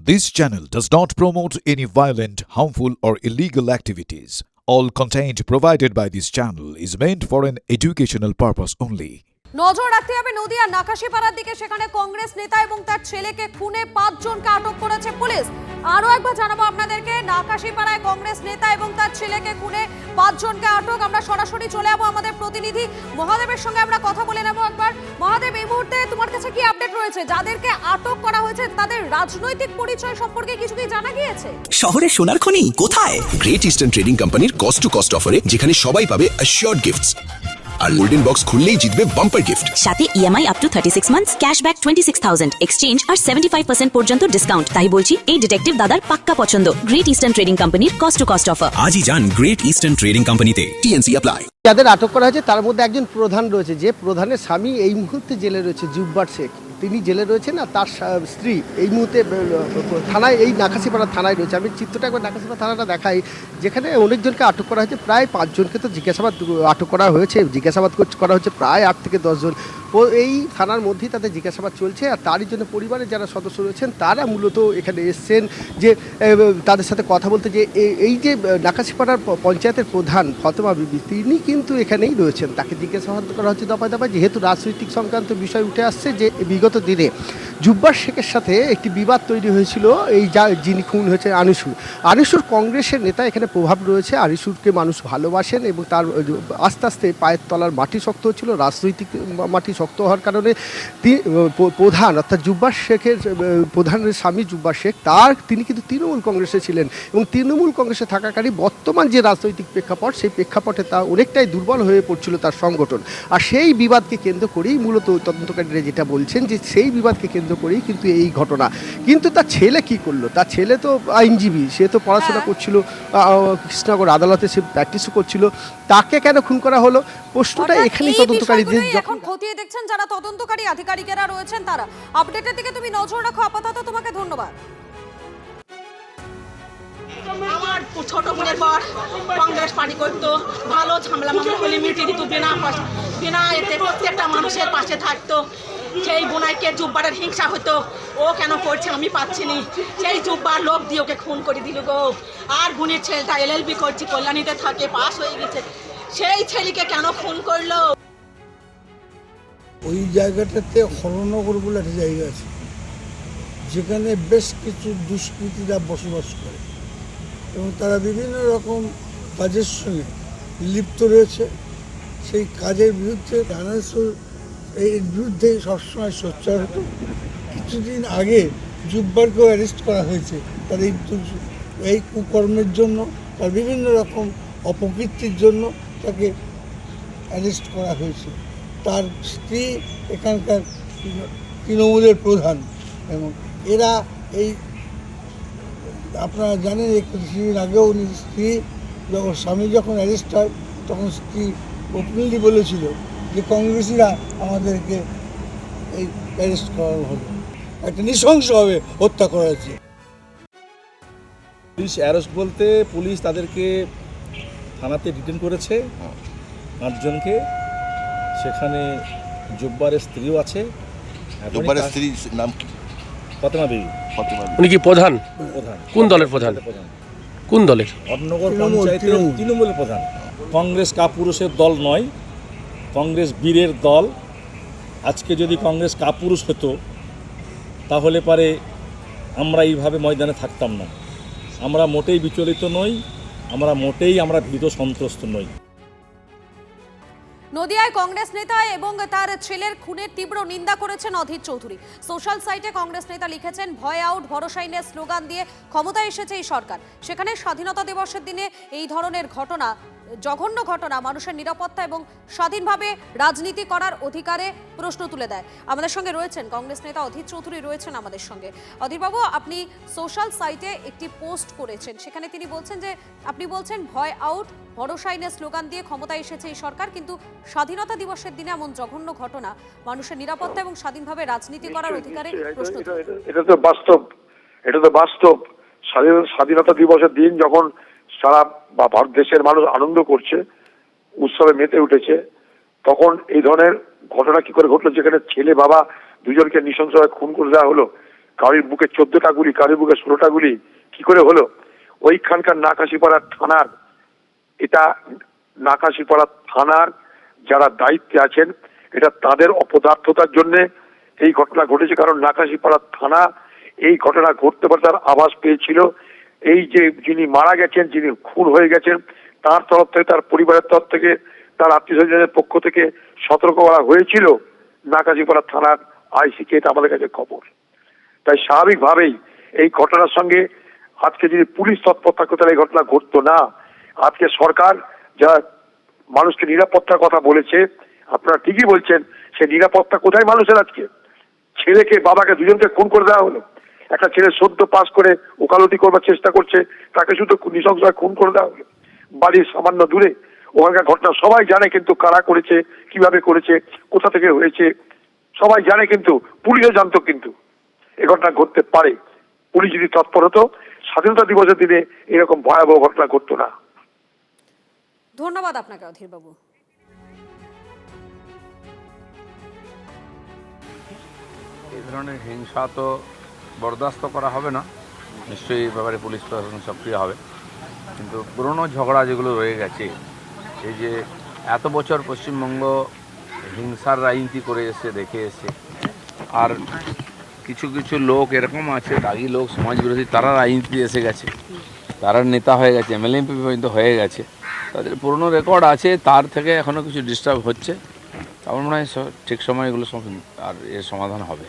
This channel does not promote any violent, harmful, or illegal activities. All content provided by this channel is meant for an educational purpose only. নজর রাখতে হবে নদিয়ার নাকাশিপাড়ার দিকে। সেখানে কংগ্রেস নেতা এবং তার ছেলেকে খুনে 5 জনকে আটক করেছে পুলিশ। আরো একবার জানাবো আপনাদেরকে, নাকাশিপাড়ায় কংগ্রেস নেতা এবং তার ছেলেকে খুনে 5 জনকে আটক। আমরা সরাসরি চলে যাবো আমাদের প্রতিনিধি মহাদেবের সঙ্গে, আমরা কথা বলে নেবো একবার। মহাদেব, এই মুহূর্তে তোমার কাছে কি আপডেট রয়েছে? যাদেরকে আটক করা হয়েছে তাদের রাজনৈতিক পরিচয় সম্পর্কে কিছু কি জানা গিয়েছে? শহরে সোনার খনি কোথায়? গ্রেট ইস্টার্ন ট্রেডিং কোম্পানির কস্ট টু কস্ট অফারে, যেখানে সবাই পাবে অ্যাসিওরড গিফটস আর গোল্ডেন বক্স খুললেই জিতবে বাম্পার গিফট। সাথে EMI up to 36 months, cashback 26,000, exchange আর 75% পর্যন্ত ডিসকাউন্ট। তাই বলছি, এই ডিটেকটিভ দাদার পাক্কা পছন্দ। গ্রেট ইস্টার্ন ট্রেডিং কোম্পানির কস্ট টু কস্ট অফার। আজই যান গ্রেট ইস্টার্ন ট্রেডিং কোম্পানিতে। TNC apply. যাদের আটক করা হয়েছে তার মধ্যে একজন প্রধান রয়েছে, যে প্রধানের স্বামী এই মুহূর্তে জেলে রয়েছে, জুব্বার শেখ। তিনি জেলে রয়েছেন আর তার স্ত্রী এই মুহূর্তে থানায়, এই নাকাশিপাড়া থানায় রয়েছে। আমি চিত্রটা একবার নাকাশিপাড়া থানাটা দেখাই, যেখানে অনেকজনকে আটক করা হয়েছে। প্রায় 5 জনকে তো জিজ্ঞাসাবাদ আটক করা হয়েছে, জিজ্ঞাসাবাদ করা হচ্ছে প্রায় 8 থেকে 10 জন। এই থানার মধ্যেই তাদের জিজ্ঞাসাবাদ চলছে। আর তারই জন্য পরিবারের যারা সদস্য রয়েছেন তারা মূলত এখানে এসছেন, যে তাদের সাথে কথা বলতে। যে এই যে নাকাশিপাড়ার পঞ্চায়েতের প্রধান ফতেমা বিবি, তিনি কিন্তু এখানেই রয়েছেন। তাকে জিজ্ঞাসাবাদ করা হচ্ছে দফায় দফায়, যেহেতু রাজনৈতিক সংক্রান্ত বিষয় উঠে আসছে যে বিগত দিনে জুব্বার শেখের সাথে একটি বিবাদ তৈরি হয়েছিল। এই যিনি খুন হয়েছে আনিসুর কংগ্রেসের নেতা, এখানে প্রভাব রয়েছে। আনিসুরকে মানুষ ভালোবাসেন এবং তার আস্তে আস্তে পায়ের তলার মাটি শক্ত হচ্ছিল। রাজনৈতিক মাটি শক্ত হওয়ার কারণে প্রধান অর্থাৎ জুব্বার শেখের প্রধানের স্বামী জুব্বার শেখ, তিনি কিন্তু তৃণমূল কংগ্রেসে ছিলেন এবং তৃণমূল কংগ্রেসে থাকাকালীন বর্তমান যে রাজনৈতিক প্রেক্ষাপট, সেই প্রেক্ষাপটে তা অনেকটাই দুর্বল হয়ে পড়ছিল তার সংগঠন। আর সেই বিবাদকে কেন্দ্র করেই মূলত তদন্তকারীরা যেটা বলছেন, যে সেই বিবাদকে কেন্দ্র করেই কিন্তু এই ঘটনা। কিন্তু তার ছেলে কি করলো? তার ছেলে তো আইনজীবী, সে তো পড়াশোনা করছিল, কৃষ্ণনগর আদালতে সে প্র্যাকটিসও করছিল। তাকে কেন খুন করা হলো? প্রশ্নটা এখানেই তদন্তকারীদের এখন খতিয়ে দেখছেন যারা তদন্তকারী আধিকারিকেরা রয়েছেন তারা। আপডেটের দিকে তুমি নজর রাখো। আপাতত তোমাকে ধন্যবাদ। আমার ছোট বোনের পর কংগ্রেস পার্টি করতো, ভালো ঝামেলা মামলা হলে মিটিয়ে দিত, বিনা এতে প্রত্যেকটা মানুষের পাশে থাকতো। সেই বোনাইকে জুব্বারের হিংসা হতো, ও কেন করছে আমি পাচ্ছি নি, সেই জুব্বার লোক দিয়ে ওকে খুন করে দিল গো। আর বোনের ছেলেটা এলএলবি করছি, কল্যাণীতে থাকে, পাস হয়ে গেছে, সেই ছেলেকে কেন খুন করলো? ওই জায়গাটাতে হরনগর বলে একটা জায়গা আছে, যেখানে বেশ কিছু দুষ্কৃতীরা বসবাস করে এবং তারা বিভিন্ন রকম কাজের সঙ্গে লিপ্ত রয়েছে। সেই কাজের বিরুদ্ধে এর বিরুদ্ধে সবসময় সোচ্চার হতো। কিছুদিন আগে জুব্বারকেও অ্যারেস্ট করা হয়েছে তার এই কুকর্মের জন্য, তার বিভিন্ন রকম অপকীর্তির জন্য তাকে অ্যারেস্ট করা হয়েছে। তার স্ত্রী এখানকার তৃণমূলের প্রধান এবং এরা এই আপনারা জানেন, কিছুদিন আগেও স্ত্রী যখন স্বামী যখন অ্যারেস্ট হয় তখন স্ত্রী ওপেনলি বলেছিল যে কংগ্রেসিরা আমাদেরকে এই অ্যারেস্ট করানো হলো, একটা নৃশংসভাবে হত্যা করা হয়েছে। পুলিশ অ্যারেস্ট বলতে পুলিশ তাদেরকে থানাতে ডিটেন করেছে 5 জনকে। সেখানে জুব্বারের স্ত্রীও আছে। জুব্বারের স্ত্রীর নাম ফতেমা বিবি। উনি কি প্রধান? কোন দলের প্রধান? কোন দলের? হরনগর পঞ্চায়েতের তৃণমূলের প্রধান। কংগ্রেস কাপুরুষের দল নয়, কংগ্রেস বীরের দল। আজকে যদি কংগ্রেস কাপুরুষ হতো তাহলে পারে আমরা এইভাবে ময়দানে থাকতাম না। আমরা মোটেই বিচলিত নই, আমরা ভীত সন্ত্রস্ত নই। নদিয়ায় কংগ্রেস নেতা এবং তার ছেলের খুনের তীব্র নিন্দা করেছেন অধীর চৌধুরী। সোশ্যাল সাইটে কংগ্রেস নেতা লিখেছেন, ভয় আউট ভরসাই নে স্লোগান দিয়ে ক্ষমতায় এসেছে এই সরকার। সেখানে স্বাধীনতা দিবসের দিনে এই ধরনের ঘটনা, জঘন্য ঘটনা, মানুষের নিরাপত্তা এবং স্বাধীনভাবে রাজনীতি করার অধিকারে প্রশ্ন তুলে দেয়। আমাদের সঙ্গে রয়েছেন কংগ্রেস নেতা অধীর চৌধুরী, রয়েছেন আমাদের সঙ্গে। অধীরবাবু, আপনি সোশ্যাল সাইটে একটি পোস্ট করেছেন, সেখানে তিনি বলছেন যে আপনি বলছেন ভয় আউট ভরসাই নে স্লোগান দিয়ে ক্ষমতায় এসেছে এই সরকার, কিন্তু স্বাধীনতা দিবসের দিনে এমন জঘন্য ঘটনা মানুষের নিরাপত্তা এবং স্বাধীনভাবে রাজনীতি করার অধিকারে প্রশ্ন তুলে দেয়। এটা তো বাস্তব। স্বাধীনতা দিবসের দিন যখন সারা ভারত দেশের মানুষ আনন্দ করছে, উৎসবে মেতে উঠেছে, তখন এই ধরনের ঘটনা কি করে ঘটলো, যেখানে ছেলে বাবা দুজনকে নৃশংসভাবে খুন করে দেওয়া হলো। কারোর বুকে 14টা গুলি, কারোর বুকে 16টা গুলি কি করে হলো? ওইখানকার নাকাশিপাড়া থানার, এটা নাকাশিপাড়া থানার যারা দায়িত্বে আছেন, এটা তাদের অপদার্থতার জন্য এই ঘটনা ঘটেছে। কারণ নাকাশিপাড়া থানা এই ঘটনা ঘটতে পারে তার আভাস পেয়েছিল। এই যে যিনি মারা গেছেন, যিনি খুন হয়ে গেছেন, তার তরফ থেকে, তার পরিবারের তরফ থেকে, তার আত্মীয় স্বজনের পক্ষ থেকে সতর্ক করা হয়েছিল নাকাশিপাড়া থানার আইসিকে। এটা আমাদের কাছে খবর। তাই স্বাভাবিকভাবেই এই ঘটনার সঙ্গে আজকে যদি পুলিশ তৎপর থাকতো তাহলে এই ঘটনা ঘটতো না। আজকে সরকার যা মানুষকে নিরাপত্তার কথা বলেছে, আপনারা ঠিকই বলছেন, সে নিরাপত্তা কোথায় মানুষের? আজকে ছেলেকে, বাবাকে, দুজনকে খুন করে দেওয়া হলো। একটা ছেলে সদ্য পাস করে ওকালতি করবার চেষ্টা করছে, তাকে শুধু নৃশংসভাবে খুন করে দেওয়া হলো বাড়ির সামান্য দূরে। ওখানকার ঘটনা সবাই জানে, কিন্তু কারা করেছে, কিভাবে করেছে, কোথা থেকে হয়েছে সবাই জানে, কিন্তু পুলিশও জানতো। কিন্তু এ ঘটনা ঘটতে পারে, পুলিশ যদি তৎপর হতো স্বাধীনতা দিবসের দিনে এরকম ভয়াবহ ঘটনা ঘটতো না। ধন্যবাদ আপনাকে অধীরবাবু। এই ধরনের হিংসা তো বরদাস্ত করা হবে না, নিশ্চয়ই এই ব্যাপারে পুলিশ প্রশাসন সক্রিয় হবে। কিন্তু পুরনো ঝগড়া যেগুলো রয়ে গেছে, এই যে এত বছর পশ্চিমবঙ্গ হিংসার রাজনীতি করে এসে দেখে এসে, আর কিছু কিছু লোক এরকম আছে, দাগি লোক, সমাজ বিরোধী, তারা রাজনীতি এসে গেছে, তারা নেতা হয়ে গেছে, এমএলএ এমপি পর্যন্ত হয়ে গেছে, তাদের পুরনো রেকর্ড আছে, তার থেকে এখনও কিছু ডিস্টার্ব হচ্ছে। আমার মনে হয় ঠিক সময় এগুলো সব আর এর সমাধান হবে।